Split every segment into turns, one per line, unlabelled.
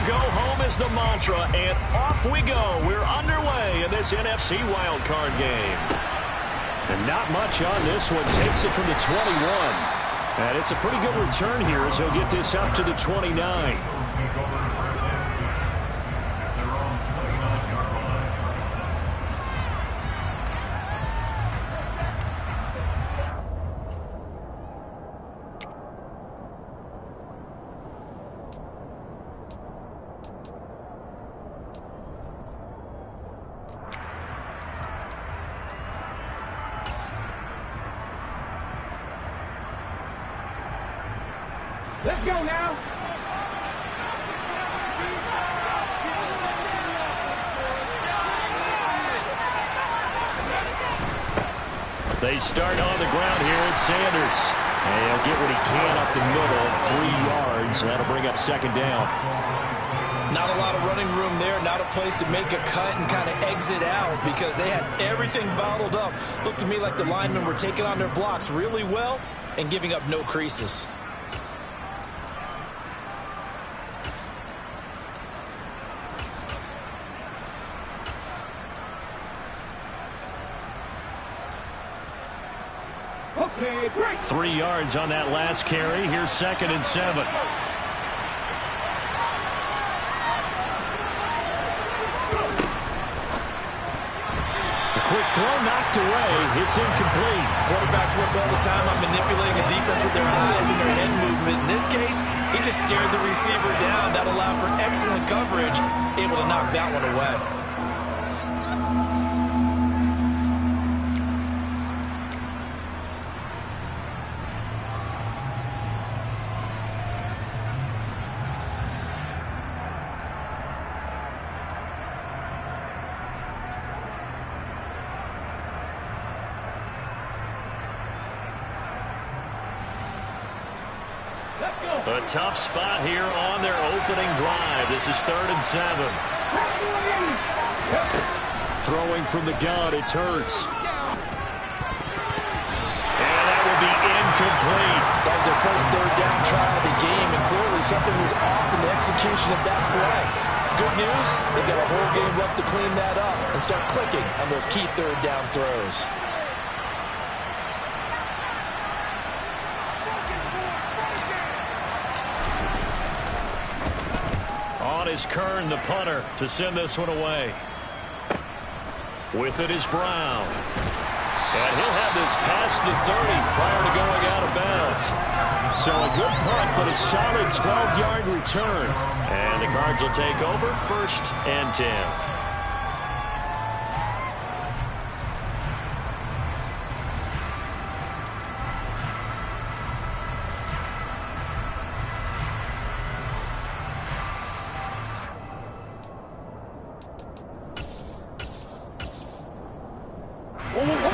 go home is the mantra, and off we go. We're underway in this NFC wildcard game. And not much on this one. Takes it from the 21. And it's a pretty good return here as he'll get this up to the 29.
Let's go now.
They start on the ground here at Sanders. And he'll get what he can up the middle, 3 yards. That'll bring up second down.
Not a lot of running room there, not a place to make a cut and kind of exit out because they had everything bottled up. Looked to me like the linemen were taking on their blocks really well and giving up no creases.
Okay, great.
3 yards on that last carry. Here's 2nd and 7. A quick throw knocked away. It's incomplete.
Quarterbacks work all the time on manipulating a defense with their eyes and their head movement. In this case, he just stared the receiver down. That allowed for excellent coverage, able to knock that one away.
A tough spot here on their opening drive. This is 3rd and 7. Throwing from the gun, it's Hurts. And that will be incomplete.
That was their first 3rd down try of the game, and clearly something was off in the execution of that play. Good news, they've got a whole game left to clean that up and start clicking on those key 3rd down throws.
On is Kern, the punter, to send this one away. With it is Brown. And he'll have this past the 30 prior to going out of bounds. So a good punt, but a solid 12-yard return. And the Cards will take over 1st and 10.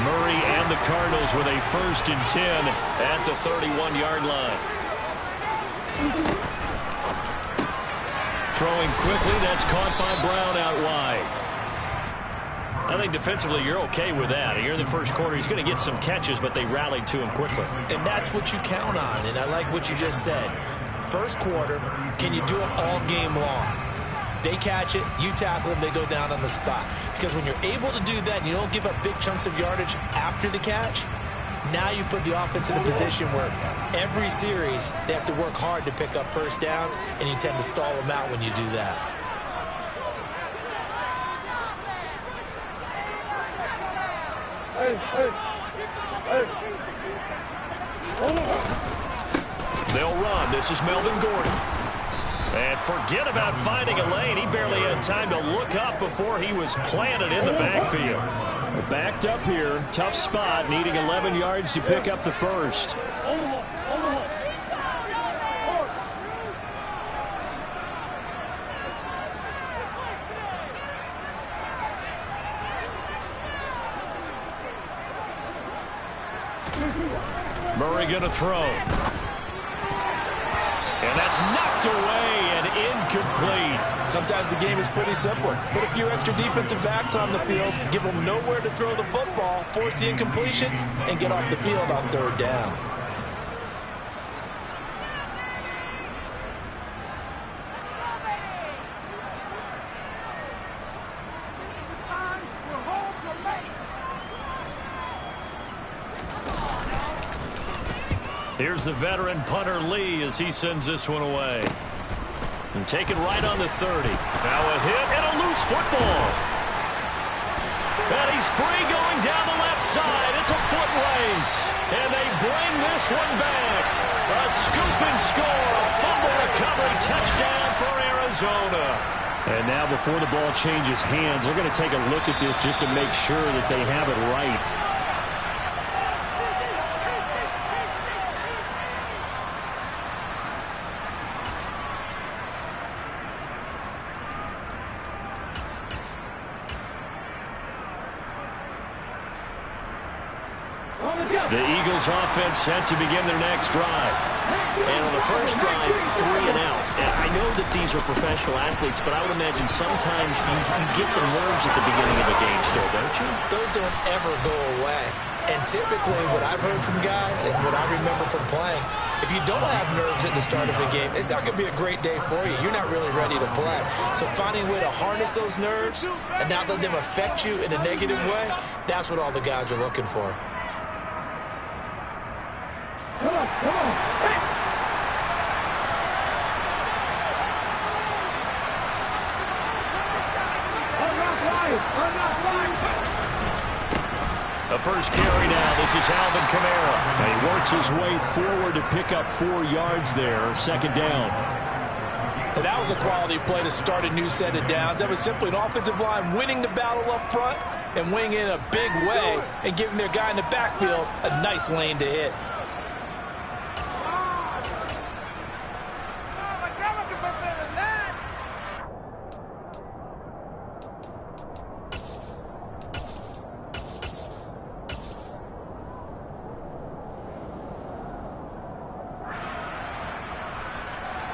Murray and the Cardinals with a 1st and 10 at the 31-yard line. Throwing quickly, that's caught by Brown out wide. I think defensively you're okay with that. Here in the first quarter, he's going to get some catches, but they rallied to him quickly.
And that's what you count on, and I like what you just said. First quarter, can you do it all game long? They catch it, you tackle them, they go down on the spot. Because when you're able to do that and you don't give up big chunks of yardage after the catch, now you put the offense in a position where every series they have to work hard to pick up 1st downs, and you tend to stall them out when you do that.
They'll run. This is Melvin Gordon. And forget about finding a lane. He barely had time to look up before he was planted in the backfield. Backed up here. Tough spot. Needing 11 yards to pick up the 1st. Murray going to throw. And that's knocked away and incomplete.
Sometimes the game is pretty simple. Put a few extra defensive backs on the field, give them nowhere to throw the football, force the incompletion, and get off the field on 3rd down.
Here's the veteran punter Lee as he sends this one away. And taken right on the 30. Now a hit and a loose football. And he's free going down the left side. It's a foot race. And they bring this one back. A scoop and score. A fumble recovery touchdown for Arizona. And now before the ball changes hands, they're going to take a look at this just to make sure that they have it right. The Eagles offense set to begin their next drive.
And on the first drive, 3 and out. And I know that these are professional athletes, but I would imagine sometimes you get the nerves at the beginning of a game still, don't you?
Those don't ever go away. And typically what I've heard from guys and what I remember from playing, if you don't have nerves at the start of the game, it's not going to be a great day for you. You're not really ready to play. So finding a way to harness those nerves and not let them affect you in a negative way, that's what all the guys are looking for.
Come on, come on. Hey.
The first carry now. This is Alvin Kamara. And he works his way forward to pick up 4 yards there. Second down.
And that was a quality play to start a new set of downs. That was simply an offensive line winning the battle up front and winning in a big way and giving their guy in the backfield a nice lane to hit.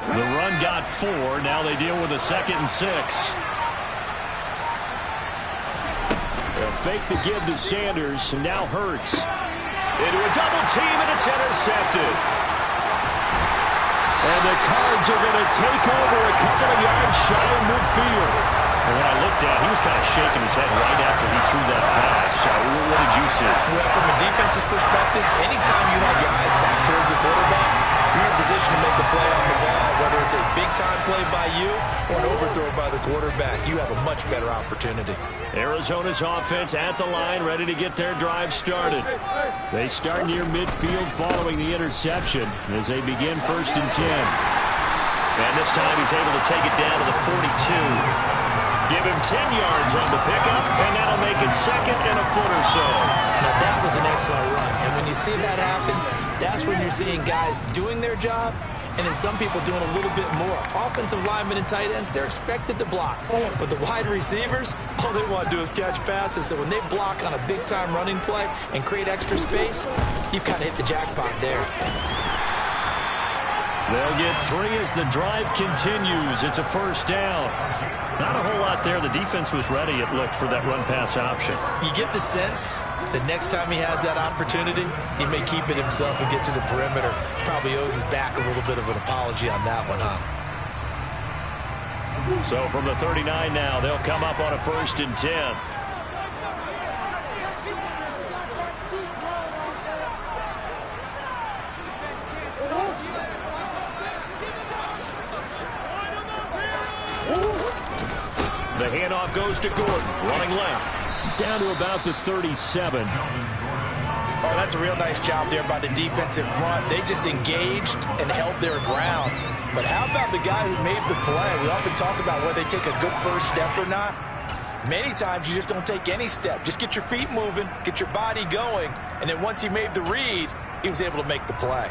The run got 4. Now they deal with a 2nd and 6. They'll fake the give to Sanders, and now Hurts. Into a double team, and it's intercepted. And the Cards are going to take over a couple of yards shy of midfield. And when I looked at it, he was kind of shaking his head right after he threw that pass. What did you see?
Well, from a defense's perspective, anytime you have your eyes back towards the quarterback, you're in position to make a play on the ball, whether it's a big-time play by you or an overthrow by the quarterback. You have a much better opportunity.
Arizona's offense at the line, ready to get their drive started. They start near midfield following the interception as they begin 1st and 10. And this time he's able to take it down to the 42. Give him 10 yards on the pickup, and that'll make it 2nd and a foot or so.
Now, that was an excellent run. And when you see that happen, that's when you're seeing guys doing their job and then some people doing a little bit more. Offensive linemen and tight ends, they're expected to block. But the wide receivers, all they want to do is catch passes. So when they block on a big-time running play and create extra space, you've kind of hit the jackpot there.
They'll get 3 as the drive continues. It's a 1st down. Not a whole lot there. The defense was ready, it looked, for that run-pass option.
You get the sense that next time he has that opportunity, he may keep it himself and get to the perimeter. Probably owes his back a little bit of an apology on that one, huh?
So from the 39 now, they'll come up on a 1st and 10. The handoff goes to Gordon, running left, down to about the 37.
Oh, that's a real nice job there by the defensive front. They just engaged and held their ground. But how about the guy who made the play? We often talk about whether they take a good first step or not. Many times you just don't take any step. Just get your feet moving, get your body going, and then once he made the read, he was able to make the play.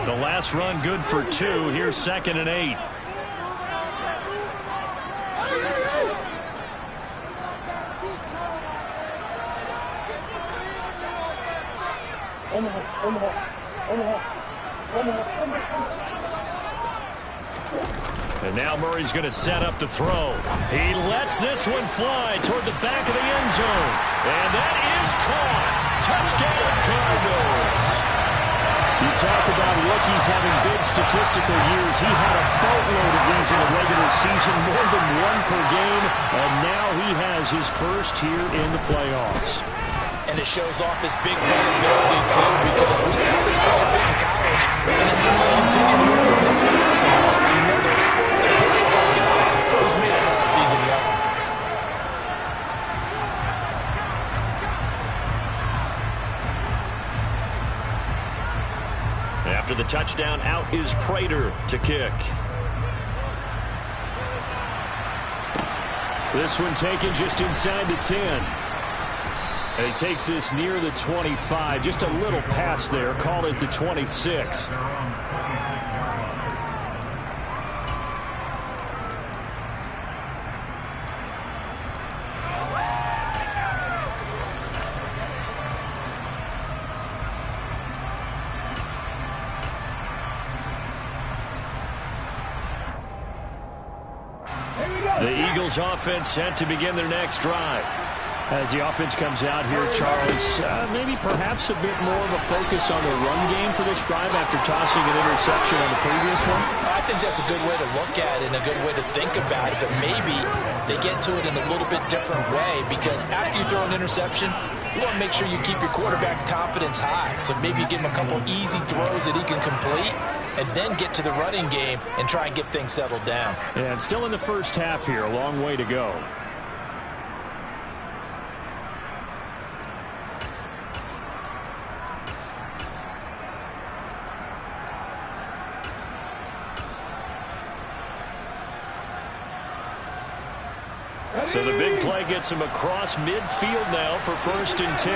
The last run good for 2. Here's 2nd and 8. And now Murray's going to set up to throw. He lets this one fly toward the back of the end zone. And that is caught. Touchdown, Cardinals. You talk about rookies having big statistical years. He had a boatload of these in the regular season, more than 1 per game. And now he has his first here in the playoffs.
And it shows off his big playability, too, because we saw this play a bit in college, and it's only continued here at the next level. Another explosive play by a guy who's made it all season long.
After the touchdown, out is Prater to kick. This one taken just inside the 10. And he takes this near the 25. Just a little pass there. Call it the 26. The Eagles offense set to begin their next drive. As the offense comes out here, Charles, maybe perhaps a bit more of a focus on the run game for this drive after tossing an interception on the previous one?
I think that's a good way to look at it and a good way to think about it, but maybe they get to it in a little bit different way, because after you throw an interception, you want to make sure you keep your quarterback's confidence high. So maybe you give him a couple easy throws that he can complete, and then get to the running game and try and get things settled down.
Yeah, and still in the first half here, a long way to go. So the big play gets him across midfield now for 1st and 10.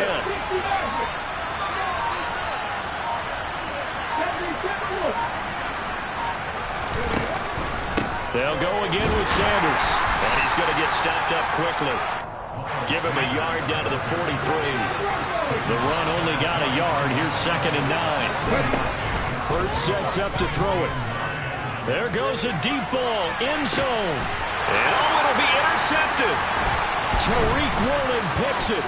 They'll go again with Sanders. And he's going to get stopped up quickly. Give him a yard down to the 43. The run only got a yard. Here's 2nd and 9. Hurts sets up to throw it. There goes a deep ball. End zone. And it'll be intercepted. Tariq Woolen picks it.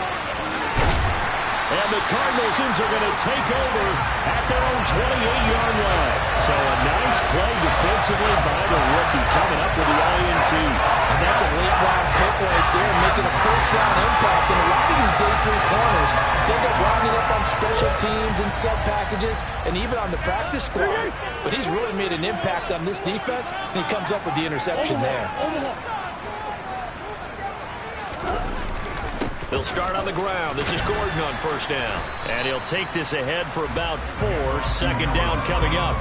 And the Cardinals are going to take over at their own 28-yard line. So a nice play defensively by the rookie, coming up with the INT.
And that's a late-round pick right there, making a first-round impact. And a lot of these day 3 corners, they end up rounding up on special teams and sub packages and even on the practice squad. But he's really made an impact on this defense, and he comes up with the interception there.
They'll start on the ground. This is Gordon on 1st down. And he'll take this ahead for about 4. 2nd down coming up.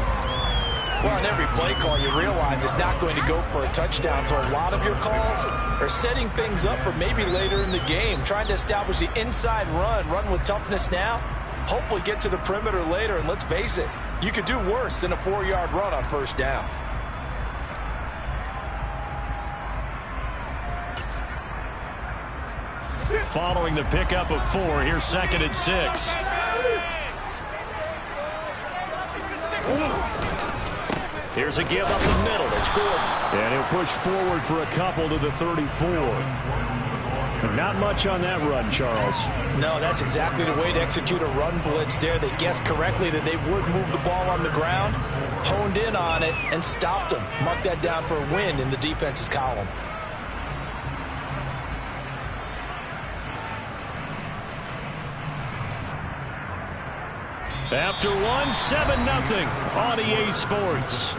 Well, on every play call, you realize it's not going to go for a touchdown. So a lot of your calls are setting things up for maybe later in the game, trying to establish the inside run with toughness now, hopefully get to the perimeter later. And let's face it, you could do worse than a 4-yard run on 1st down.
Following the pickup of 4, here's 2nd and 6. Here's a give up the middle. It's Gordon. And he'll push forward for a couple to the 34. Not much on that run, Charles.
No, that's exactly the way to execute a run blitz there. They guessed correctly that they would move the ball on the ground, honed in on it, and stopped them. Mark that down for a win in the defense's column.
After 1, 7-0 on EA Sports.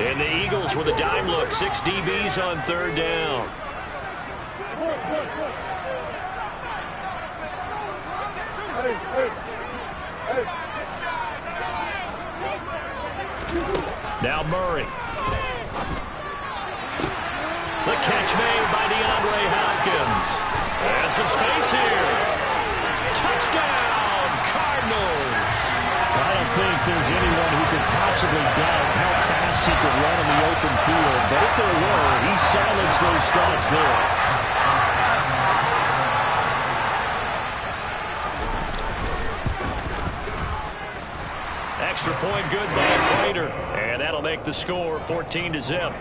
And the Eagles with a dime look. 6 DBs on 3rd down. Now Murray. The catch made by DeAndre Hopkins. And some space here. Touchdown, Cardinals. I don't think there's anyone who could possibly doubt how fast he could run in the open field. But if there were, he silenced those thoughts there. Extra point good by Prater. And that'll make the score 14-0.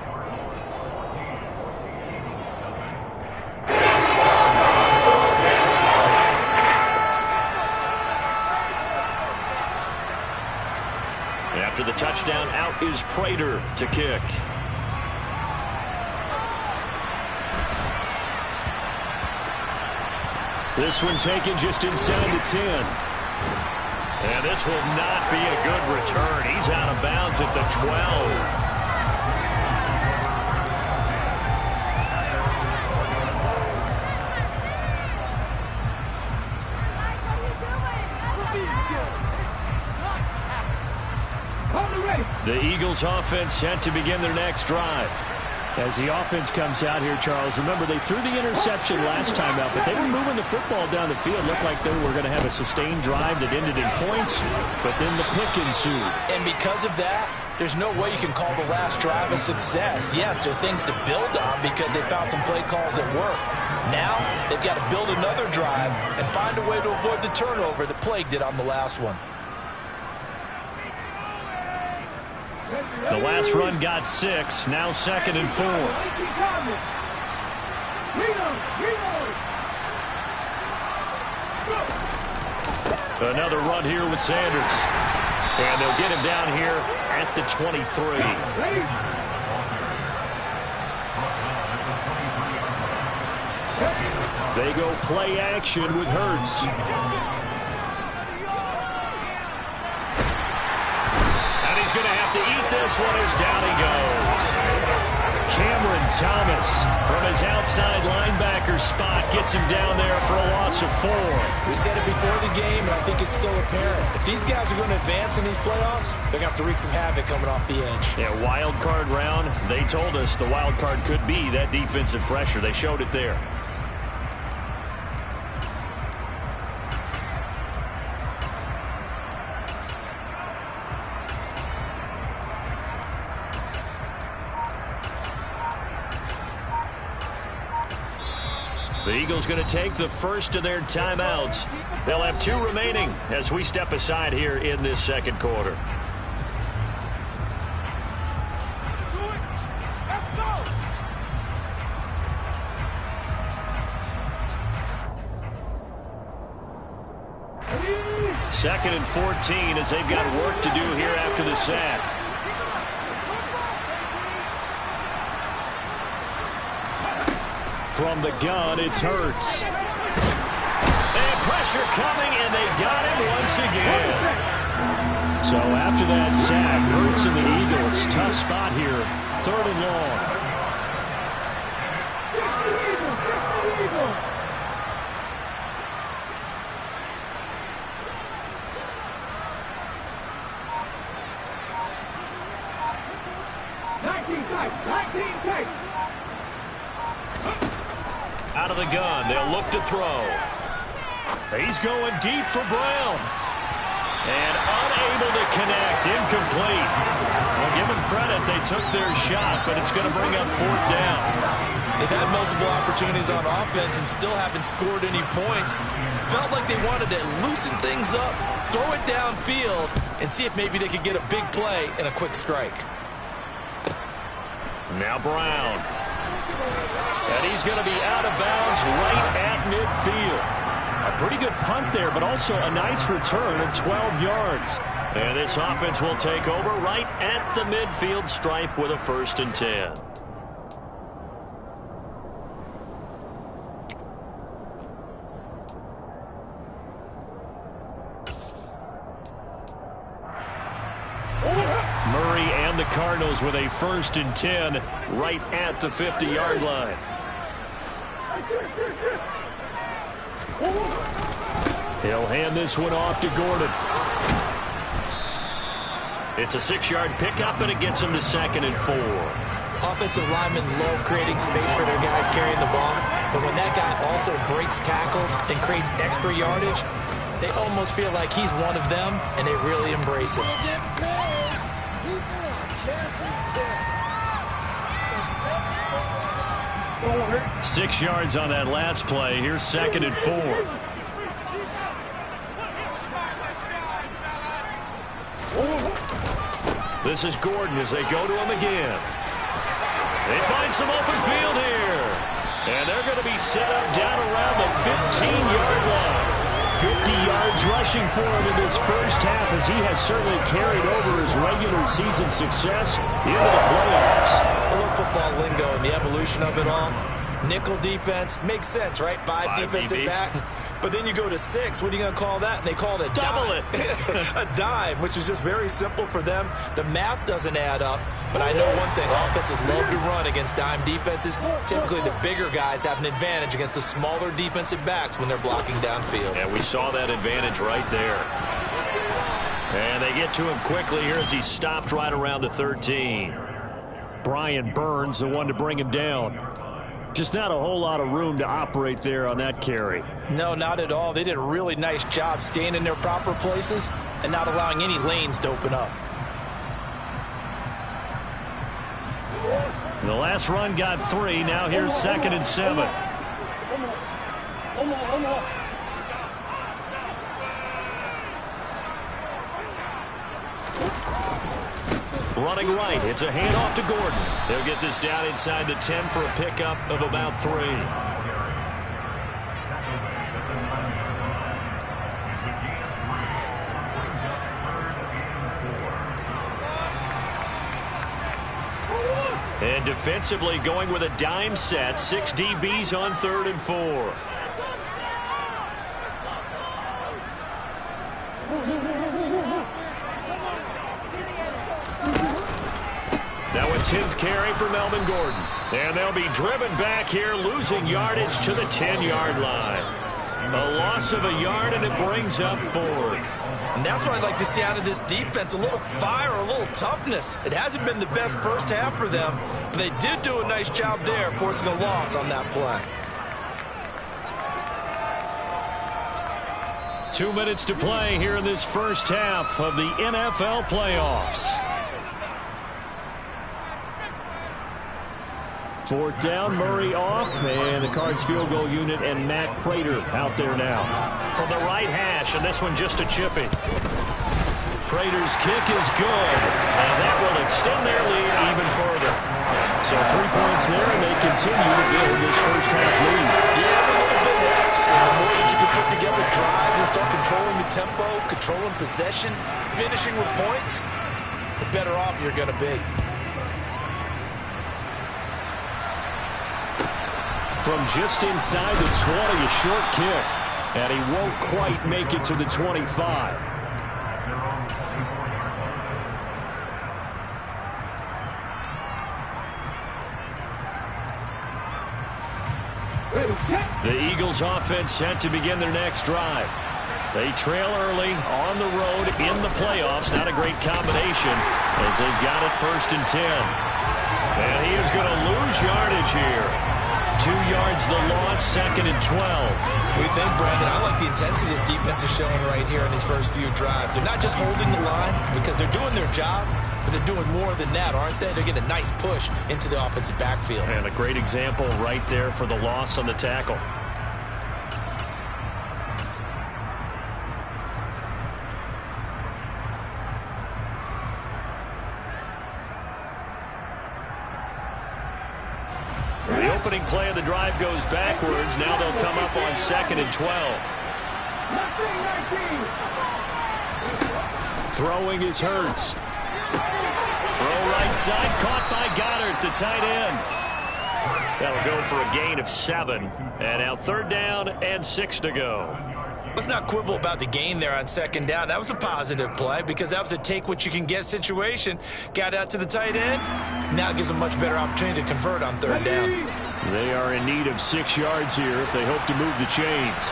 After the touchdown, out is Prater to kick. This one taken just inside the 10. And this will not be a good return. He's out of bounds at the 12. The Eagles offense set to begin their next drive.
As the offense comes out here, Charles, remember they threw the interception last time out, but they were moving the football down the field. Looked like they were going to have a sustained drive that ended in points, but then the pick ensued.
And because of that, there's no way you can call the last drive a success. Yes, there are things to build on because they found some play calls that work. Now, they've got to build another drive and find a way to avoid the turnover that plagued it on the last one.
The last run got 6, now 2nd and 4. Another run here with Sanders. And they'll get him down here at the 23. They go play action with Hurts. He's going to have to eat this one as down he goes. Cameron Thomas from his outside linebacker spot gets him down there for a loss of 4.
We said it before the game, and I think it's still apparent. If these guys are going to advance in these playoffs, they're going to have to wreak some havoc coming off the edge.
Yeah, wild card round. They told us the wild card could be that defensive pressure. They showed it there. The Eagles going to take the first of their timeouts. They'll have 2 remaining as we step aside here in this second quarter.
Let's go.
2nd and 14 as they've got work to do here after the sack. From the gun, it's Hurts. And pressure coming, and they got him once again. So after that sack, Hurts and the Eagles, tough spot here, 3rd and long. Out of the gun, they'll look to throw. He's going deep for Brown. And unable to connect, incomplete. Well, give them credit, they took their shot, but it's going to bring up 4th down.
They've had multiple opportunities on offense and still haven't scored any points. Felt like they wanted to loosen things up, throw it downfield, and see if maybe they could get a big play and a quick strike.
Now Brown. And he's going to be out of bounds right at midfield. A pretty good punt there, but also a nice return of 12 yards. And this offense will take over right at the midfield stripe with a 1st and 10. Murray and the Cardinals with a 1st and 10 right at the 50-yard line. He'll hand this one off to Gordon. It's a 6-yard pickup, and it gets him to 2nd and 4.
Offensive linemen love creating space for their guys carrying the ball, but when that guy also breaks tackles and creates extra yardage, they almost feel like he's one of them, and they really embrace it.
6 yards on that last play. Here's 2nd and 4. This is Gordon as they go to him again. They find some open field here. And they're going to be set up down around the 15-yard line. 50 yards rushing for him in this first half, as he has certainly carried over his regular season success into the playoffs.
A little football lingo and the evolution of it all. Nickel defense makes sense, right? Five defensive backs. But then you go to 6. What are you going to call that? And they call it a
double
dime. A dime, which is just very simple for them. The math doesn't add up. But I know one thing. Offenses love to run against dime defenses. Typically, the bigger guys have an advantage against the smaller defensive backs when they're blocking downfield.
And we saw that advantage right there. And they get to him quickly here as he stopped right around the 13.
Brian Burns, the one to bring him down. Just not a whole lot of room to operate there on that carry.
No, not at all. They did a really nice job staying in their proper places and not allowing any lanes to open up.
The last run got 3. Now here's 2nd and 7. Running right. It's a handoff to Gordon. They'll get this down inside the 10 for a pickup of about 3. And defensively going with a dime set. 6 DBs on 3rd and 4. Now a 10th carry for Melvin Gordon. And they'll be driven back here, losing yardage to the 10-yard line. A loss of a yard, and it brings up 4th.
And that's what I'd like to see out of this defense, a little fire, a little toughness. It hasn't been the best first half for them, but they did do a nice job there, forcing a loss on that play.
2 minutes to play here in this first half of the NFL playoffs.
4th down, Murray off, and the Cards field goal unit and Matt Prater out there now.
From the right hash, and this one just a chippy. Prater's kick is good, and that will extend their lead even further.
So 3 points there, and they continue to build this first half lead.
Yeah, a little bit helps. The more that you can put together drives and start controlling the tempo, controlling possession, finishing with points, the better off you're going to be.
From just inside the 20, a short kick. And he won't quite make it to the 25.
The Eagles offense set to begin their next drive. They trail early on the road in the playoffs. Not a great combination as they've got it 1st and 10. And he is going to lose yardage here. 2 yards the loss, 2nd and 12.
We think, Brandon, I like the intensity this defense is showing right here in these first few drives. They're not just holding the line because they're doing their job, but they're doing more than that, aren't they? They're getting a nice push into the offensive backfield.
And a great example right there for the loss on the tackle. The opening play of the drive goes backwards. Now they'll come up on 2nd and 12.
Throwing is Hurts.
Throw right side, caught by Goddard, the tight end. That'll go for a gain of 7. And now 3rd down and 6 to go.
Let's not quibble about the gain there on 2nd down. That was a positive play because that was a take-what-you-can-get situation. Got out to the tight end. Now it gives them a much better opportunity to convert on 3rd down.
They are in need of 6 yards here if they hope to move the chains.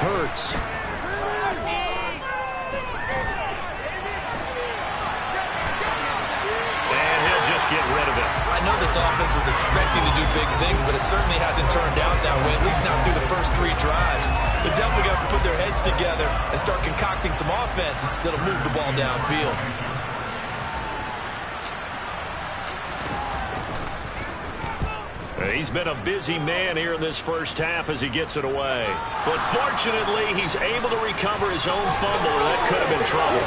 Hurts.
Get rid of it.
I know this offense was expecting to do big things, but it certainly hasn't turned out that way, at least not through the first 3 drives. They're definitely going to have to put their heads together and start concocting some offense that'll move the ball downfield.
He's been a busy man here in this first half as he gets it away. But fortunately, he's able to recover his own fumble, or that could have been trouble.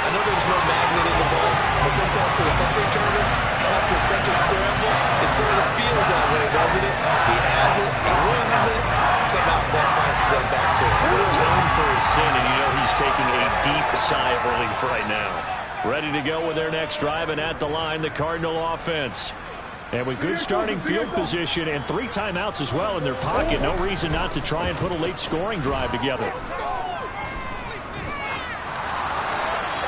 I know there's no magnet in the ball, but sometimes for the punt returner, after such a scramble, it sort of feels that way, doesn't it? He has it, he loses it, somehow ball finds its way back to him.
Atoned for his sin, and you know he's taking a deep sigh of relief right now. Ready to go with their next drive, and at the line, the Cardinal offense. And with good starting field position and 3 timeouts as well in their pocket, no reason not to try and put a late scoring drive together.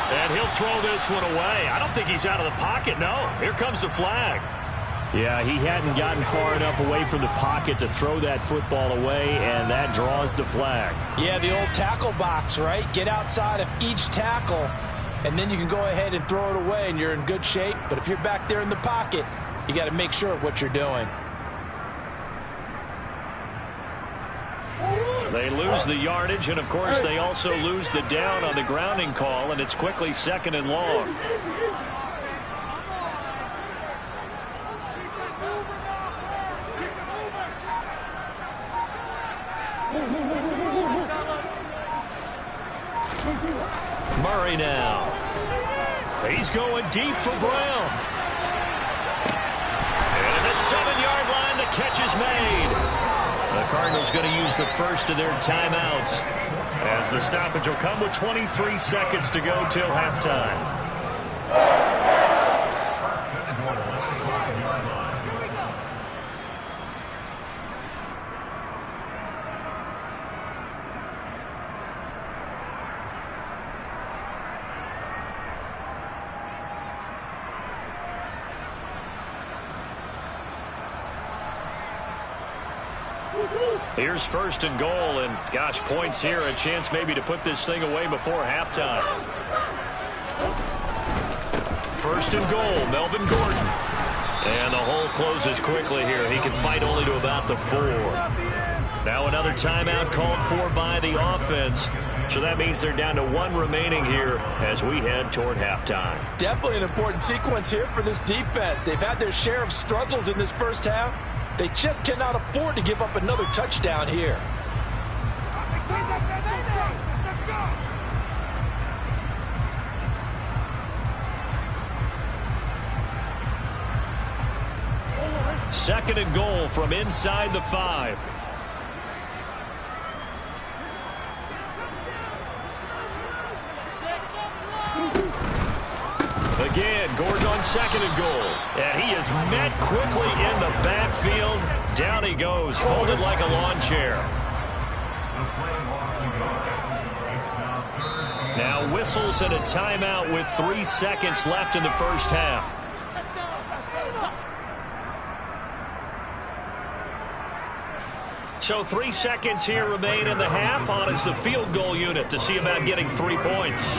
And he'll throw this one away. I don't think he's out of the pocket, no. Here comes the flag. Yeah, he hadn't gotten far enough away from the pocket to throw that football away, and that draws the flag.
Yeah, the old tackle box, right? Get outside of each tackle, and then you can go ahead and throw it away, and you're in good shape. But if you're back there in the pocket, you got to make sure of what you're doing.
They lose the yardage, and, of course, they also lose the down on the grounding call, and it's quickly 2nd and long. Murray now. He's going deep for Brown. And the 7-yard line, the catch is made. The Cardinals going to use the first of their timeouts, as the stoppage will come with 23 seconds to go till halftime. Here's 1st and goal, and gosh, points here, a chance maybe to put this thing away before halftime. 1st and goal, Melvin Gordon. And the hole closes quickly here. He can fight only to about the 4. Now another timeout called for by the offense. So that means they're down to 1 remaining here as we head toward halftime.
Definitely an important sequence here for this defense. They've had their share of struggles in this first half. They just cannot afford to give up another touchdown here.
Second and goal from inside the 5. Again, Gordon on 2nd and goal. And he is met quickly in the backfield. Down he goes, folded like a lawn chair. Now whistles and a timeout with 3 seconds left in the first half. So 3 seconds here remain in the half. On is the field goal unit to see about getting 3 points.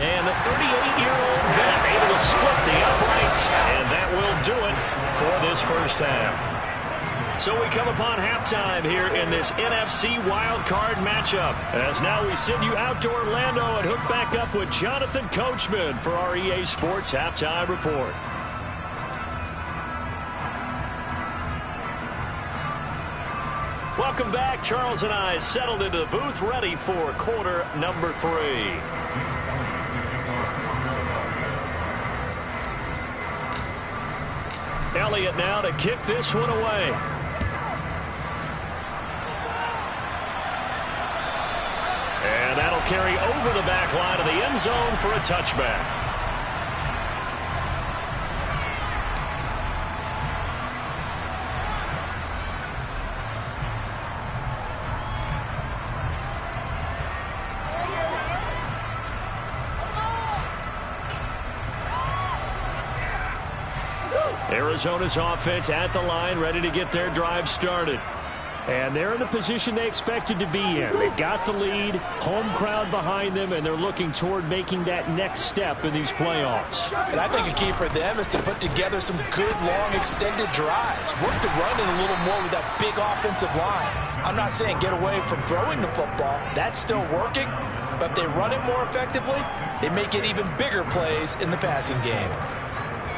And the 38-year-old vet able to split the uprights, and that will do it for this first half. So we come upon halftime here in this NFC wildcard matchup. As now we send you out to Orlando and hook back up with Jonathan Coachman for our EA Sports Halftime Report. Welcome back. Charles and I settled into the booth, ready for quarter number 3. Elliott now to kick this one away. And that'll carry over the back line of the end zone for a touchback. Arizona's offense at the line, ready to get their drive started. And they're in the position they expected to be in. They've got the lead, home crowd behind them, and they're looking toward making that next step in these playoffs.
And I think a key for them is to put together some good, long, extended drives. Work the run in a little more with that big offensive line. I'm not saying get away from throwing the football. That's still working. But if they run it more effectively, they may get even bigger plays in the passing game.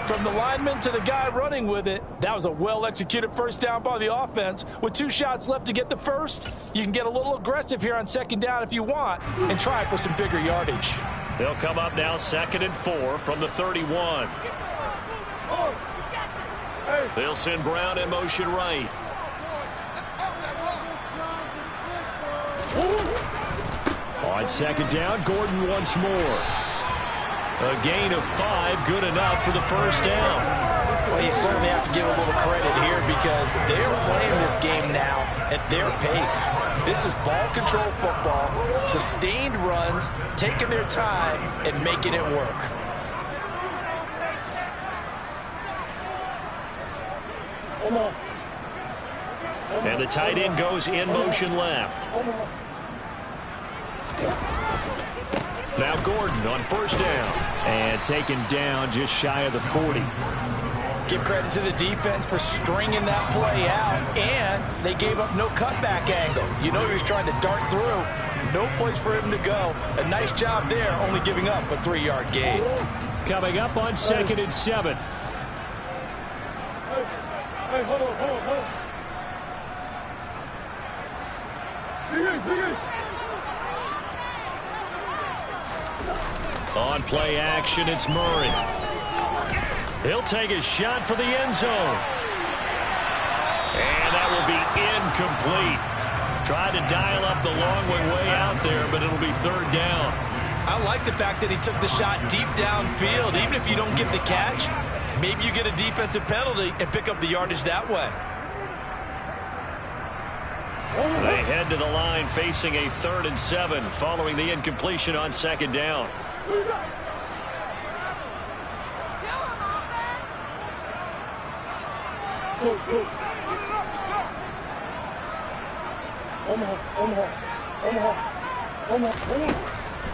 From the lineman to the guy running with it, that was a well-executed first down by the offense. With 2 shots left to get the first, you can get a little aggressive here on second down if you want and try for some bigger yardage.
They'll come up now 2nd and 4 from the 31. They'll send Brown in motion right.
On second down, Gordon once more.
A gain of 5, good enough for the first down.
Well, you certainly have to give a little credit here because they're playing this game now at their pace. This is ball control football, sustained runs, taking their time and making it work.
And the tight end goes in motion left. Now Gordon on first down.
And taken down just shy of the 40.
Give credit to the defense for stringing that play out, and they gave up no cutback angle. You know he was trying to dart through. No place for him to go. A nice job there, only giving up a 3-yard gain.
Coming up on 2nd and 7.
Hey, hold on.
On play action, it's Murray. He'll take a shot for the end zone. And that will be incomplete. Tried to dial up the long way out there, but it'll be 3rd down.
I like the fact that he took the shot deep downfield. Even if you don't get the catch, maybe you get a defensive penalty and pick up the yardage that way.
They head to the line facing a 3rd and 7 following the incompletion on 2nd down.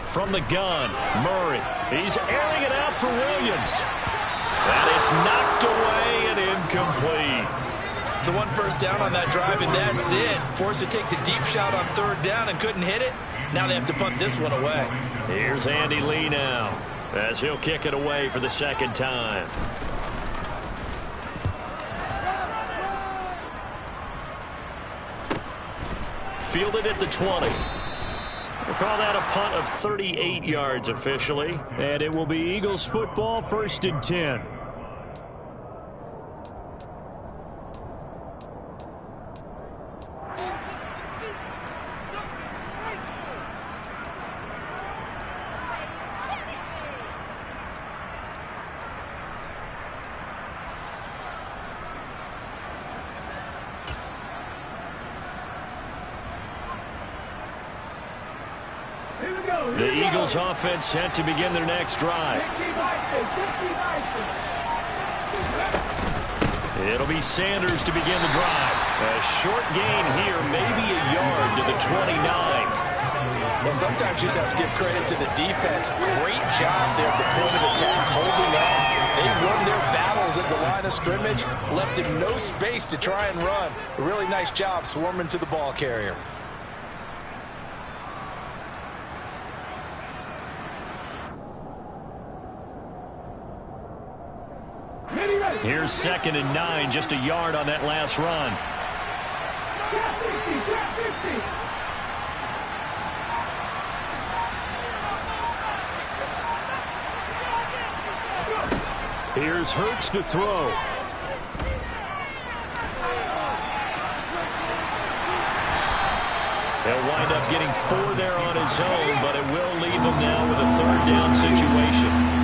From the gun, Murray. He's airing it out for Williams. And it's knocked away and incomplete.
So 1 first down on that drive, and that's it. Forced to take the deep shot on 3rd down and couldn't hit it. Now they have to punt this one away.
Here's Andy Lee now, as he'll kick it away for the 2nd time. Fielded at the 20. We'll call that a punt of 38 yards officially.
And it will be Eagles football, 1st and 10.
The Eagles offense set to begin their next drive. It'll be Sanders to begin the drive. A short gain here, maybe a yard to the 29.
Well, sometimes you just have to give credit to the defense. Great job there at the point of attack, holding up. They won their battles at the line of scrimmage, left him no space to try and run. A really nice job swarming to the ball carrier.
Here's 2nd and 9, just a yard on that last run.
Here's Hurts to throw.
He'll wind up getting 4 there on his own, but it will leave him now with a 3rd down situation.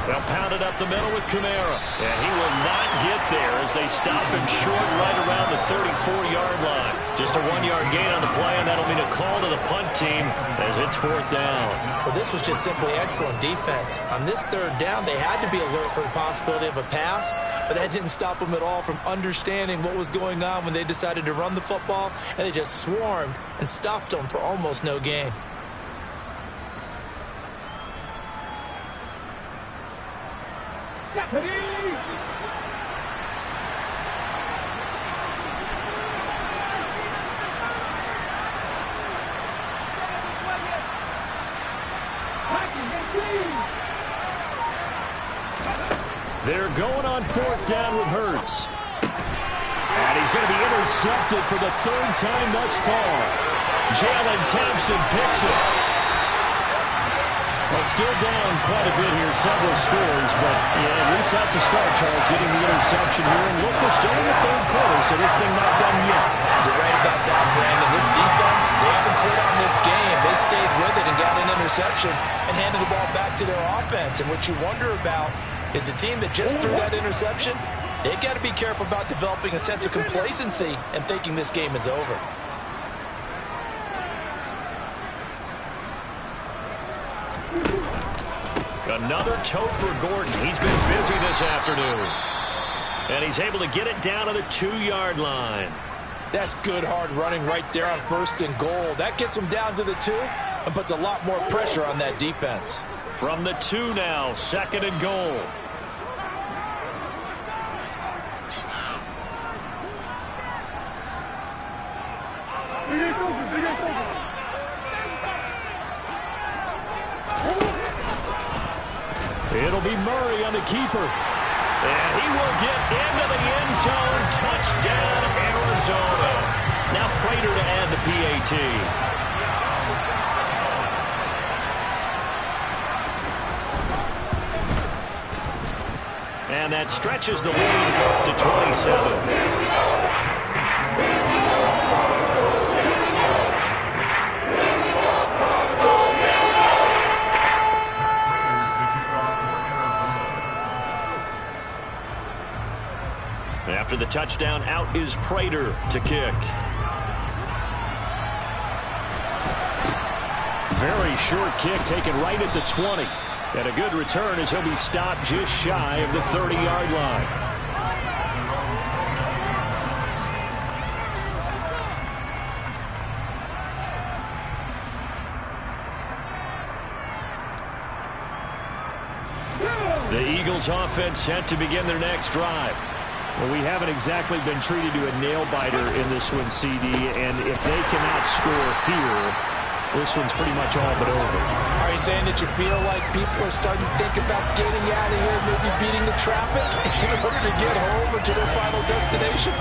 They'll pound it up the middle with Kamara. And he will not get there as they stop him short right around the 34-yard line. Just a 1-yard gain on the play, and that'll mean a call to the punt team as it's 4th down.
Well, this was just simply excellent defense. On this 3rd down, they had to be alert for the possibility of a pass, but that didn't stop them at all from understanding what was going on when they decided to run the football, and they just swarmed and stuffed them for almost no gain.
They're going on 4th down with Hurts. And he's going to be intercepted for the 3rd time thus far. Jalen Thompson picks it. Well, still down quite a bit here, several scores, but yeah, at least that's a start, Charles, getting the interception here. And look, we're still in the 3rd quarter, so this thing not done yet.
You're right about that, Brandon. This defense, they haven't quit on this game. They stayed with it and got an interception and handed the ball back to their offense. And what you wonder about is the team that just threw that interception, they got to be careful about developing a sense of complacency and thinking this game is over.
Another tote for Gordon. He's been busy this afternoon. And he's able to get it down to the 2-yard line.
That's good hard running right there on 1st and goal. That gets him down to the 2 and puts a lot more pressure on that defense.
From the 2 now, 2nd and goal.
It'll be Murray on the keeper.
And he will get into the end zone. Touchdown, Arizona. Now Prater to add the PAT. And that stretches the lead to 27. After the touchdown, out is Prater to kick.
Very short kick taken right at the 20. And a good return as he'll be stopped just shy of the 30-yard line.
The Eagles offense set to begin their next drive.
Well, we haven't exactly been treated to a nail-biter in this one, CD, and if they cannot score here, this one's pretty much all but over.
Are you saying that you feel like people are starting to think about getting out of here, maybe beating the traffic in order to get home or to their final destination?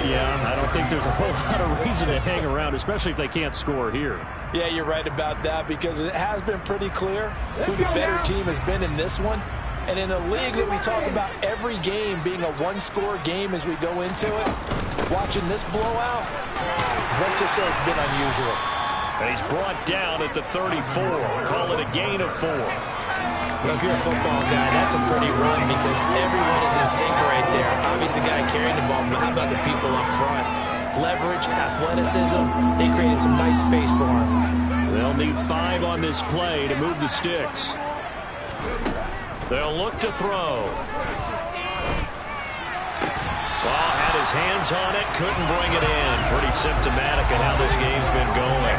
Yeah, I don't think there's a whole lot of reason to hang around, especially if they can't score here.
Yeah, you're right about that because it has been pretty clear who the better team has been in this one. And in a league that we talk about every game being a one-score game as we go into it, watching this blowout, let's just say it's been unusual.
And he's brought down at the 34. Call it a gain of 4.
Well, if you're a football guy, that's a pretty run because everyone is in sync right there. Obviously, the guy carrying the ball, but how about the people up front? Leverage, athleticism, they created some nice space for him.
They'll need 5 on this play to move the sticks.
They'll look to throw. Ball had his hands on it, couldn't bring it in. Pretty symptomatic of how this game's been going.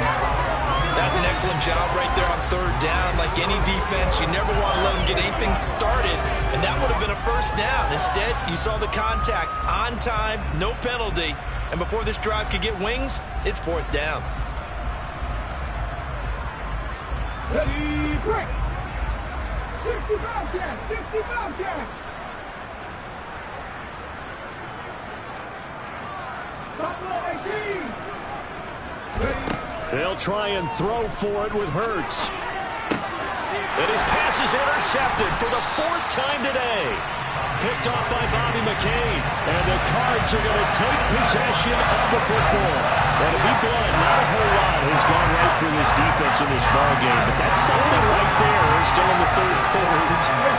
That's an excellent job right there on 3rd down. Like any defense, you never want to let them get anything started, and that would have been a 1st down. Instead, you saw the contact on time, no penalty, and before this drive could get wings, it's 4th down.
Ready, break. 65 check, 65 check.
They'll try and throw for it with Hurts.
And his pass is intercepted for the 4th time today. Picked off by Bobby McCain.
And the Cards are going to take possession of the football. And to be blunt, not a whole lot has gone right for this defense in this ball game. But that's something right there. Still in the 3rd quarter.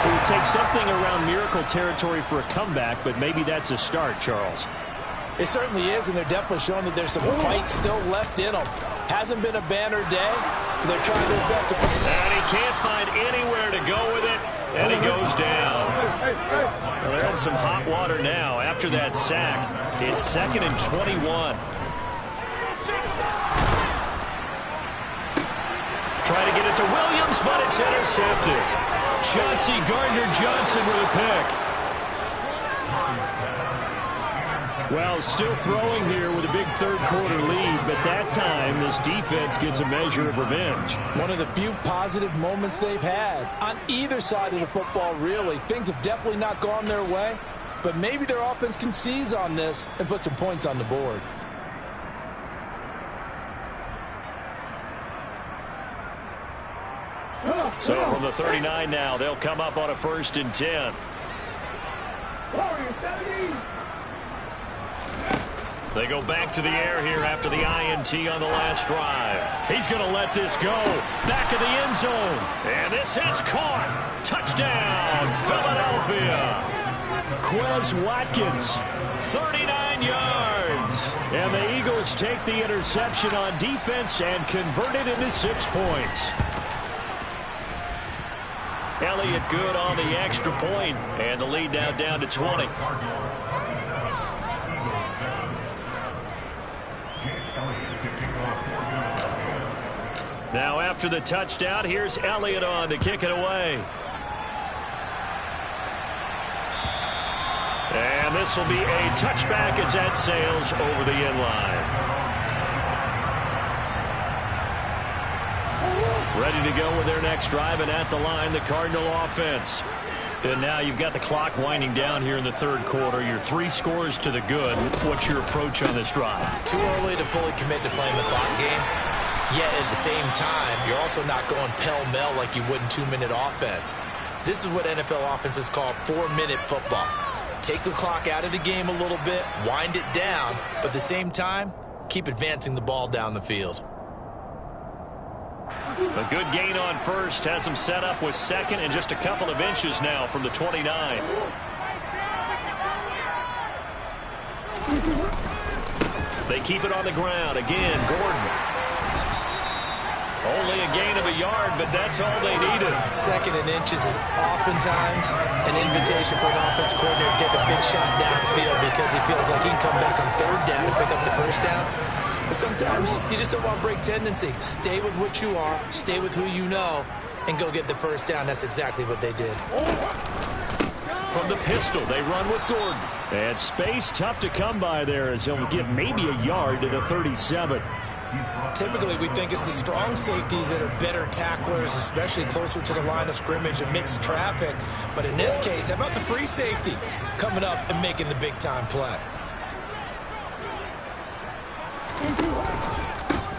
It would take something around miracle territory for a comeback, but maybe that's a start, Charles.
It certainly is, and they're definitely showing that there's some fight still left in them. Hasn't been a banner day. They're trying their best to...
And he can't find anywhere to go with it, and he goes down. Well, they're in some hot water now after that sack. It's 2nd and 21. Trying to get it to Williams, but it's intercepted. Chauncey Gardner-Johnson with a pick.
Well, still throwing here with a big third-quarter lead, but that time this defense gets a measure of revenge.
One of the few positive moments they've had on either side of the football, really. Things have definitely not gone their way, but maybe their offense can seize on this and put some points on the board.
So from the 39 now, they'll come up on a 1st and 10. They go back to the air here after the INT on the last drive. He's going to let this go. Back of the end zone. And this is caught. Touchdown, Philadelphia.
Quez Watkins,
39 yards.
and the Eagles take the interception on defense and convert it into 6 points.
Elliott good on the extra point, and the lead now down to 20. Now after the touchdown, here's Elliott on to kick it away. And this will be a touchback as that sails over the end line. Ready to go with their next drive, and at the line, the Cardinal offense. And now you've got the clock winding down here in the third quarter. You're 3 scores to the good. What's your approach on this drive?
Too early to fully commit to playing the clock game. Yet at the same time, you're also not going pell-mell like you would in 2-minute offense. This is what NFL offenses call 4-minute football. Take the clock out of the game a little bit, wind it down, but at the same time, keep advancing the ball down the field.
A good gain on first has him set up with second and just a couple of inches now from the 29. They keep it on the ground. Again, Gordon. Only a gain of a yard, but that's all they needed.
Second and inches is oftentimes an invitation for an offense coordinator to take a big shot downfield because he feels like he can come back on third down and pick up the first down. But sometimes you just don't want break tendency. Stay with what you are, stay with who you know, and go get the first down. That's exactly what they did.
From the pistol, they run with Gordon.
And space tough to come by there as he'll get maybe a yard to the 37.
Typically, we think it's the strong safeties that are better tacklers, especially closer to the line of scrimmage amidst traffic. But in this case, how about the free safety coming up and making the big-time play?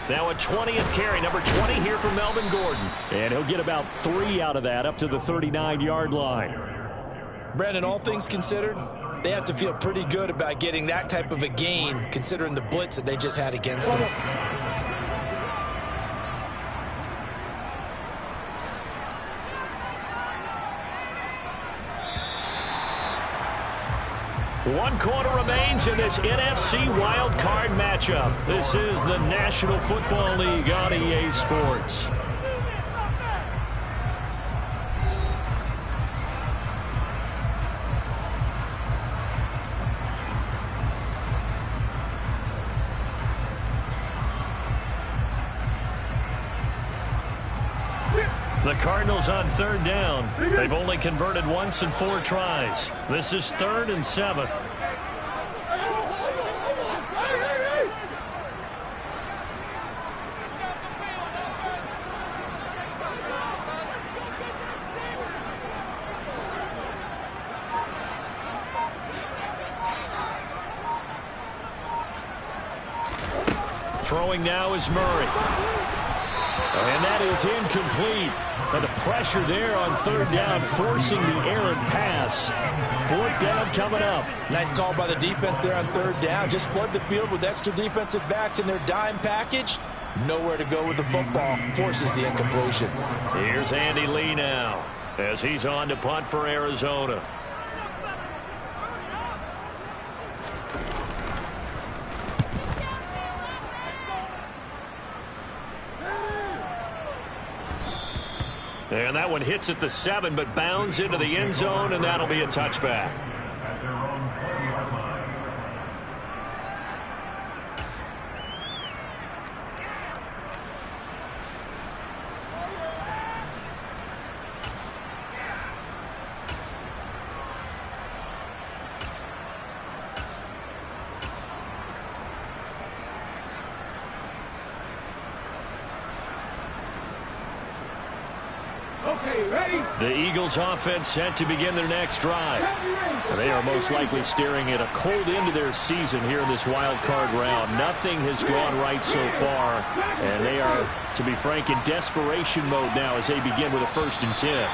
Now a 20th carry, number 20 here for Melvin Gordon.
And he'll get about 3 out of that up to the 39-yard line.
Brandon, all things considered, they have to feel pretty good about getting that type of a gain considering the blitz that they just had against them.
One quarter remains in this NFC Wild Card matchup. This is the National Football League on EA Sports. The Cardinals on third down. They've only converted once in 4 tries. This is 3rd and 7. Throwing now is Murray.
And that is incomplete. And the pressure there on third down, forcing the errant pass. 4th down coming up.
Nice call by the defense there on third down. Just flood the field with extra defensive backs in their dime package. Nowhere to go with the football. Forces the incompletion.
Here's Andy Lee now as he's on to punt for Arizona. And that one hits at the 7, but bounds into the end zone, and that'll be a touchback.
Okay, ready?
The Eagles offense set to begin their next drive. They are most likely staring at a cold end to their season here in this wild card round. Nothing has gone right so far, and they are, to be frank, in desperation mode now as they begin with a 1st and 10.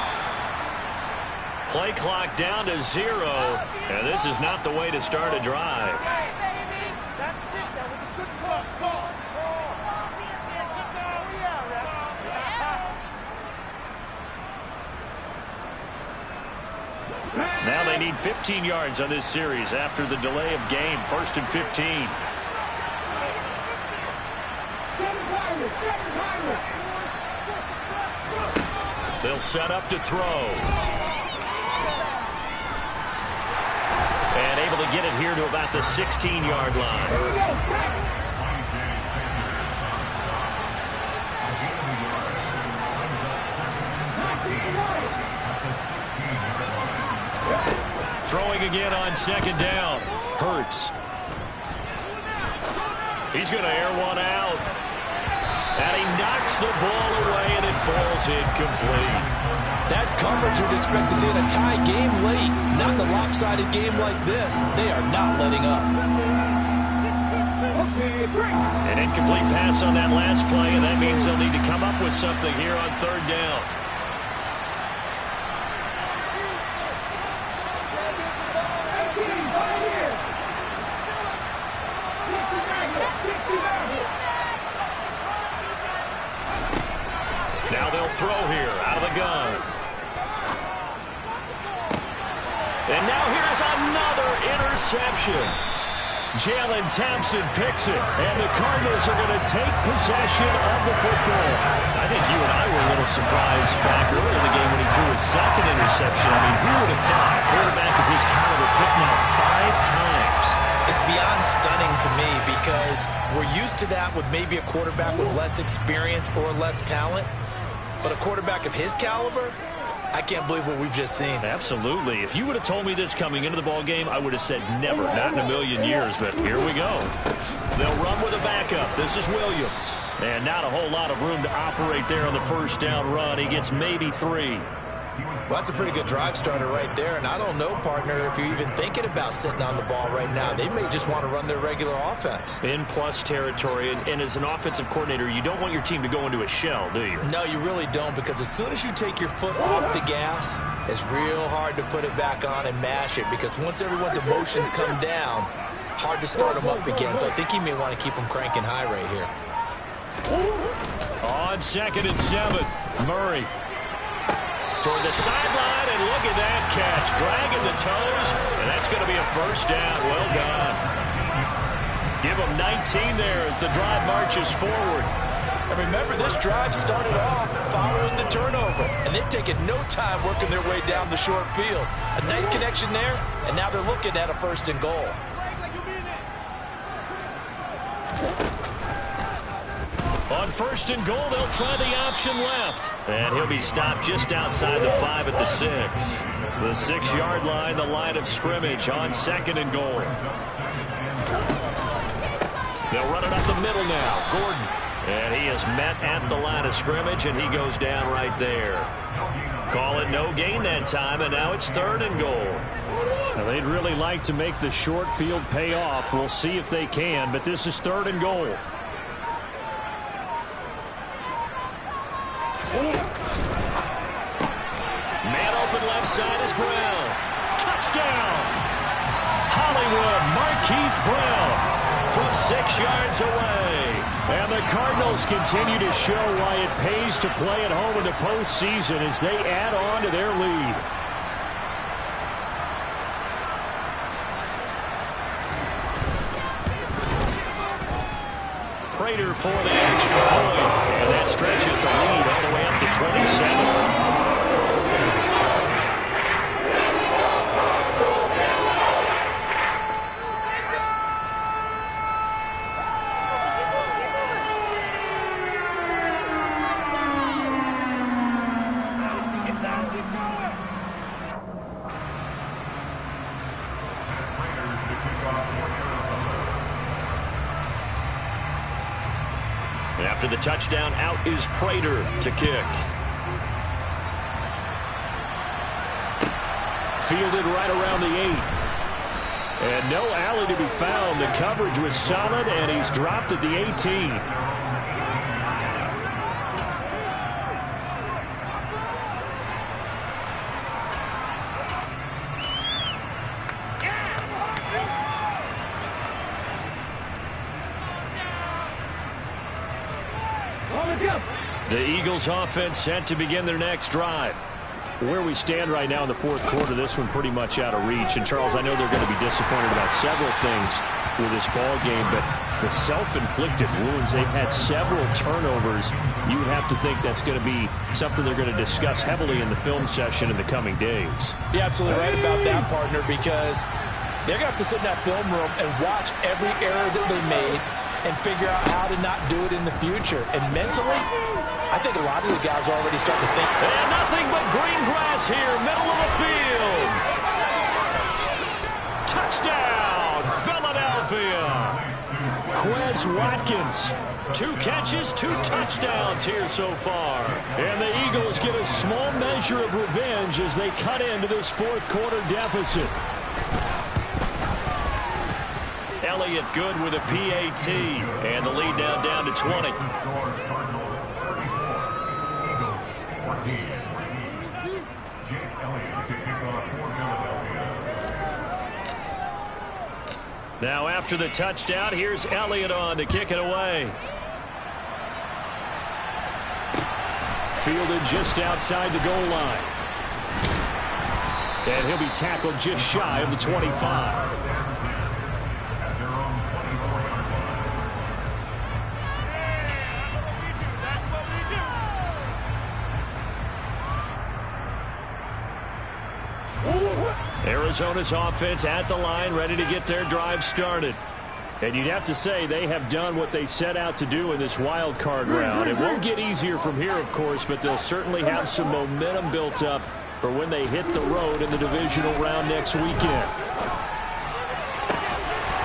Play clock down to 0, and this is not the way to start a drive. Now they need 15 yards on this series after the delay of game. 1st and 15. They'll set up to throw. And able to get it here to about the 16-yard line. Throwing again on 2nd down. Hurts. He's going to air one out. And he knocks the ball away, and it falls incomplete.
That's coverage you'd expect to see in a tie game late. Not in a lopsided game like this. They are not letting up.
An incomplete pass on that last play, and that means they'll need to come up with something here on 3rd down. Now they'll throw here out of the gun. And now here's another interception. Jalen Thompson picks it, and the Cardinals are going to take possession of the football. I think you and I were a little surprised back early in the game when he threw his 2nd interception. I mean, who would have thought a quarterback of his caliber picked now 5 times?
It's beyond stunning to me because we're used to that with maybe a quarterback with less experience or less talent. But a quarterback of his caliber, I can't believe what we've just seen.
Absolutely. If you would have told me this coming into the ball game, I would have said never, not in a million years. But here we go. They'll run with a backup. This is Williams. And not a whole lot of room to operate there on the 1st down run. He gets maybe 3.
Well, that's a pretty good drive starter right there. And I don't know, partner, if you're even thinking about sitting on the ball right now. They may just want to run their regular offense.
In plus territory. And as an offensive coordinator, you don't want your team to go into a shell, do you?
No, you really don't, because as soon as you take your foot off the gas, it's real hard to put it back on and mash it, because once everyone's emotions come down, hard to start them up again. So I think you may want to keep them cranking high right here.
On 2nd and 7, Murray. Toward the sideline, and look at that catch. Dragging the toes, and that's going to be a 1st down. Well done. Give them 19 there as the drive marches forward.
And remember, this drive started off following the turnover, and they've taken no time working their way down the short field. A nice connection there, and now they're looking at a 1st and goal.
On 1st and goal, they'll try the option left. And he'll be stopped just outside the 5 at the 6. The 6-yard line, the line of scrimmage on 2nd and goal. They'll run it up the middle now. Gordon. And he is met at the line of scrimmage, and he goes down right there. Call it no gain that time, and now it's 3rd and goal.
Now, they'd really like to make the short field pay off. We'll see if they can, but this is 3rd and goal.
Man open left side is Brown. Touchdown! Hollywood Marquise Brown from 6 yards away.
And the Cardinals continue to show why it pays to play at home in the postseason as they add on to their lead.
Prater for the extra point. And that stretches the lead all the way up to 27. After the touchdown, out is Prater to kick.
Fielded right around the 8. And no alley to be found. The coverage was solid, and he's dropped at the 18. The Eagles offense set to begin their next drive. Where we stand right now in the fourth quarter, this one pretty much out of reach. And, Charles, I know they're going to be disappointed about several things with this ball game, but the self-inflicted wounds, they've had several turnovers. You would have to think that's going to be something they're going to discuss heavily in the film session in the coming days.
You're absolutely right about that, partner, because they're going to have to sit in that film room and watch every error that they made and figure out how to not do it in the future. And mentally, I think a lot of the guys are already starting to think.
And nothing but green grass here, middle of the field. Touchdown, Philadelphia. Quez Watkins, 2 catches, 2 touchdowns here so far.
And the Eagles get a small measure of revenge as they cut into this fourth quarter deficit.
Elliott good with a PAT, and the lead now down to 20. Now after the touchdown, here's Elliott on to kick it away.
Fielded just outside the goal line. And he'll be tackled just shy of the 25.
Arizona's offense at the line, ready to get their drive started.
And you'd have to say they have done what they set out to do in this wild card round. It won't get easier from here, of course, but they'll certainly have some momentum built up for when they hit the road in the divisional round next weekend.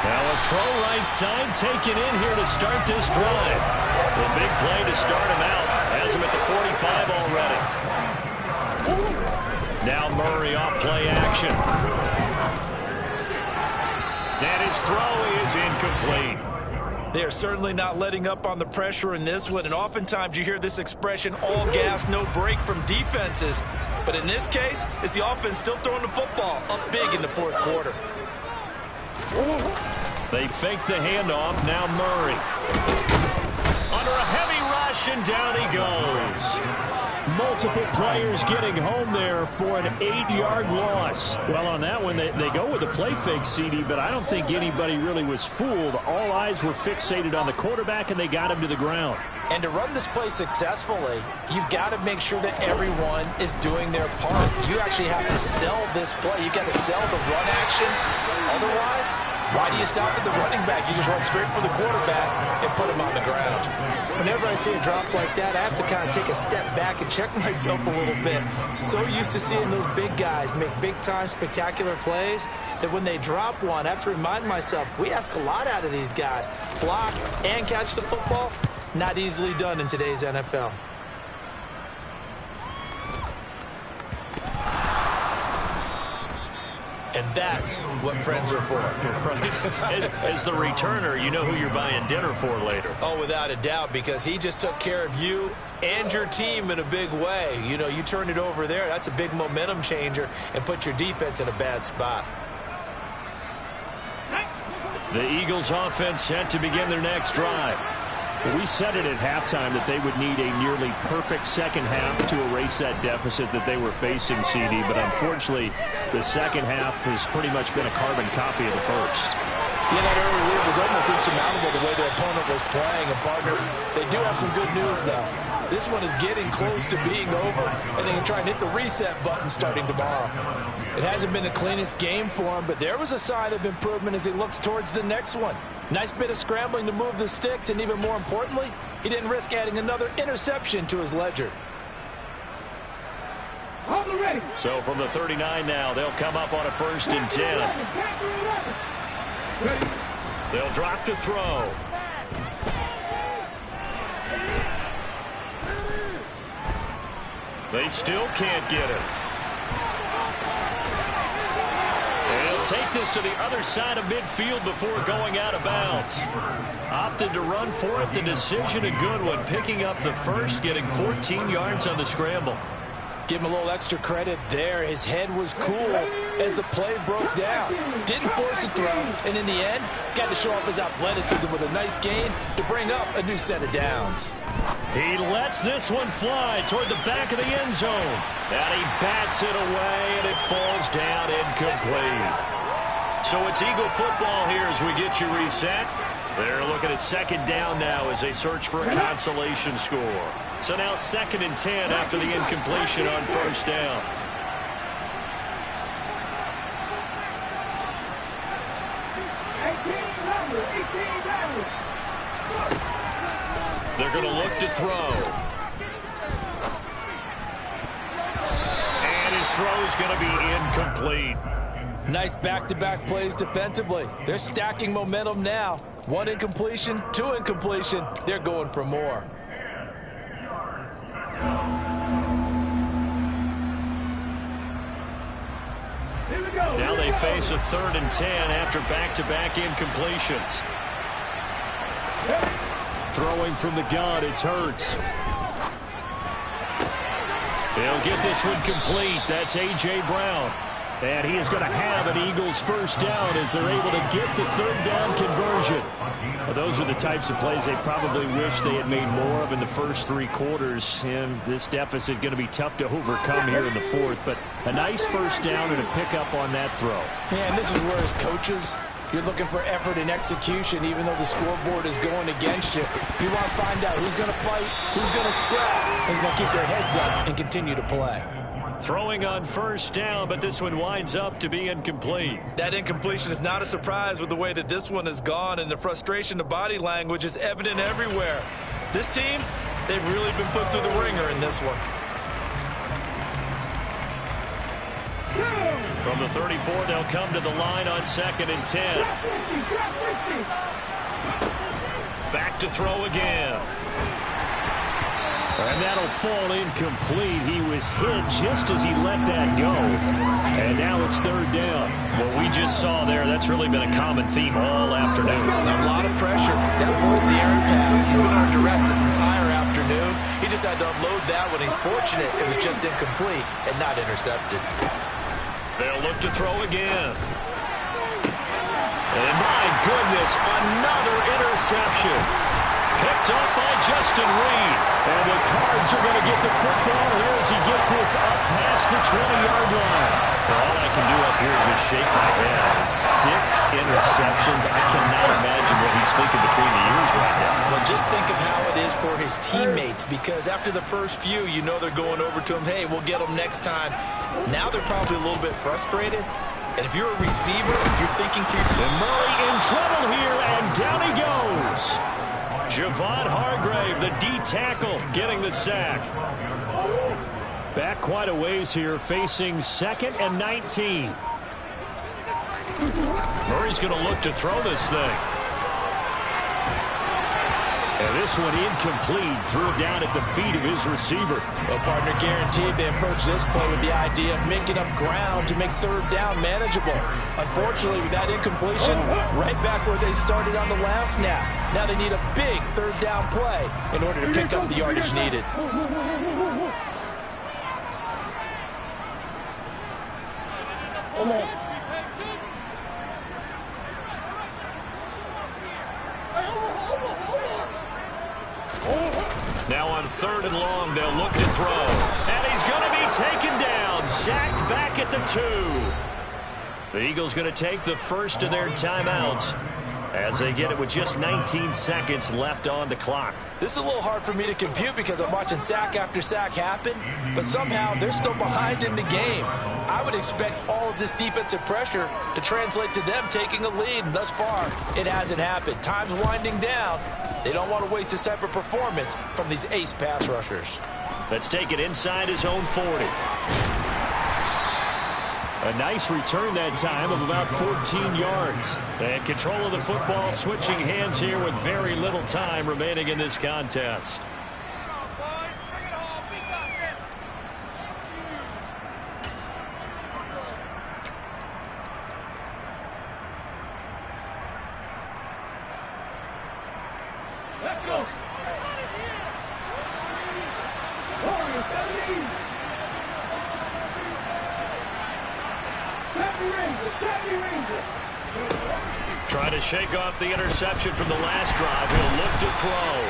Now a throw right side taken in here to start this drive. The big play to start him out. Has him at the 45 already. Now Murray off play action. And his throw is incomplete.
They are certainly not letting up on the pressure in this one, and oftentimes you hear this expression, all gas, no break from defenses. But in this case, it's the offense still throwing the football up big in the fourth quarter.
They fake the handoff. Now Murray. Under a heavy rush, and down he goes.
Multiple players getting home there for an 8-yard loss. Well, on that one, they go with a play fake, CD, but I don't think anybody really was fooled. All eyes were fixated on the quarterback, and they got him to the ground.
And to run this play successfully, you've got to make sure that everyone is doing their part. You actually have to sell this play. You've got to sell the run action. Otherwise, why do you stop at the running back? You just run straight for the quarterback and put him on the ground. Whenever I see a drop like that, I have to kind of take a step back and check myself a little bit. So used to seeing those big guys make big-time spectacular plays that when they drop one, I have to remind myself, we ask a lot out of these guys. Block and catch the football, not easily done in today's NFL. And that's what friends are for.
As the returner, you know who you're buying dinner for later.
Oh, without a doubt, because he just took care of you and your team in a big way. You know, you turn it over there, that's a big momentum changer, and put your defense in a bad spot.
The Eagles offense set to begin their next drive.
We said it at halftime that they would need a nearly perfect second half to erase that deficit that they were facing, CD. But unfortunately, the second half has pretty much been a carbon copy of the first.
Yeah, that early lead was almost insurmountable the way their opponent was playing. And, partner, they do have some good news, though. This one is getting close to being over, and they can try and hit the reset button starting tomorrow. It hasn't been the cleanest game for him, but there was a sign of improvement as he looks towards the next one. Nice bit of scrambling to move the sticks, and even more importantly, he didn't risk adding another interception to his ledger.
So from the 39 now, they'll come up on a 1st and 10. They'll drop to throw. They still can't get it. take this to the other side of midfield before going out of bounds. Opted to run for it. The decision a good one. Picking up the first, getting 14 yards on the scramble.
Give him a little extra credit there. His head was cool as the play broke down. Didn't force a throw, and in the end, got to show off his athleticism with a nice gain to bring up a new set of downs.
He lets this one fly toward the back of the end zone. And he bats it away, and it falls down incomplete. So it's Eagle football here as we get you reset. They're looking at second down now as they search for a consolation score. So now 2nd and 10 after the incompletion on first down. They're going to look to throw. And his throw's going to be incomplete.
Nice back-to-back plays defensively. They're stacking momentum now. 1 incompletion, 2 incompletion. They're going for more.
Now they face a 3rd and 10 after back-to-back incompletions.
Throwing from the gun, it's Hurts.
They'll get this one complete. That's A.J. Brown.
And he is going to have an Eagles first down as they're able to get the 3rd down conversion. Well, those are the types of plays they probably wish they had made more of in the first 3 quarters. And this deficit going to be tough to overcome here in the 4th. But a nice first down and a pickup on that throw.
Yeah, and this is where as coaches, you're looking for effort and execution even though the scoreboard is going against you. You want to find out who's going to fight, who's going to scrap, who's going to keep their heads up and continue to play.
Throwing on first down, but this one winds up to be incomplete.
That incompletion is not a surprise with the way that this one has gone, and the frustration of body language is evident everywhere. This team, they've really been put through the ringer in this one.
From the 34, they'll come to the line on 2nd and 10. Back to throw again.
And that'll fall incomplete. He was hit just as he let that go. And now it's 3rd down.
What we just saw there, that's really been a common theme all afternoon.
A lot of pressure. That forced the errant pass. He's been under duress this entire afternoon. He just had to unload that when he's fortunate it was just incomplete and not intercepted.
They'll look to throw again. And my goodness, another interception. Picked up by Justin Reed.
And the Cards are going to get the football here as he gets this up past the 20-yard line.
Well, all I can do up here is just shake my head. 6 interceptions. I cannot imagine what he's thinking between the ears right now.
Well, just think of how it is for his teammates, because after the first few, you know they're going over to him, hey, we'll get them next time. Now they're probably a little bit frustrated. And if you're a receiver, you're thinking to
and Murray in trouble here, and down he goes.
Javon Hargrave, the D tackle, getting the sack.
Back quite a ways here, facing 2nd and 19.
Murray's going to look to throw this thing.
And this one incomplete. Threw it down at the feet of his receiver.
Well, partner, guaranteed they approach this play with the idea of making up ground to make 3rd down manageable. Unfortunately, with that incompletion, right back where they started on the last snap. Now they need a big 3rd down play in order to pick up the yardage needed.
Now on 3rd and long, they'll look to throw. And he's going to be taken down. Sacked back at the 2. The Eagles going to take the first of their timeouts as they get it with just 19 seconds left on the clock.
This is a little hard for me to compute because I'm watching sack after sack happen, but somehow they're still behind in the game. I would expect all of this defensive pressure to translate to them taking a lead, and thus far, it hasn't happened. Time's winding down. They don't want to waste this type of performance from these ace pass rushers.
Let's take it inside his own 40.
A nice return that time of about 14 yards.
And control of the football, switching hands here with very little time remaining in this contest.
Let's go. Warriors, 70. 70 Rangers.
Trying to shake off the interception from the last drive. He'll look to throw.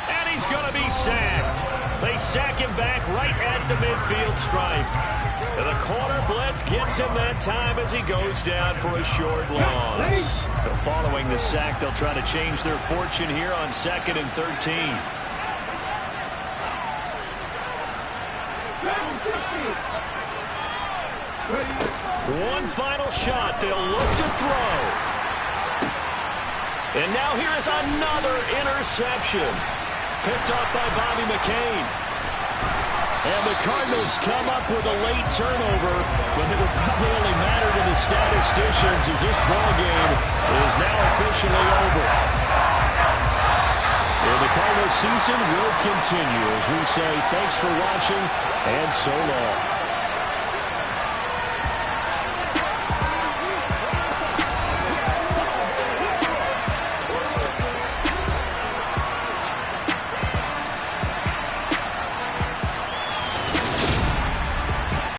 And he's going to be sacked. They sack him back right at the midfield stripe. And the corner blitz gets him that time as he goes down for a short loss. But following the sack, they'll try to change their fortune here on 2nd and 13. One final shot. They'll look to throw. And now here is another interception. Picked up by Bobby McCain.
And the Cardinals come up with a late turnover, but it would probably only matter to the statisticians as this ball game is now officially over. And the Cardinals season will continue as we say thanks for watching and so long.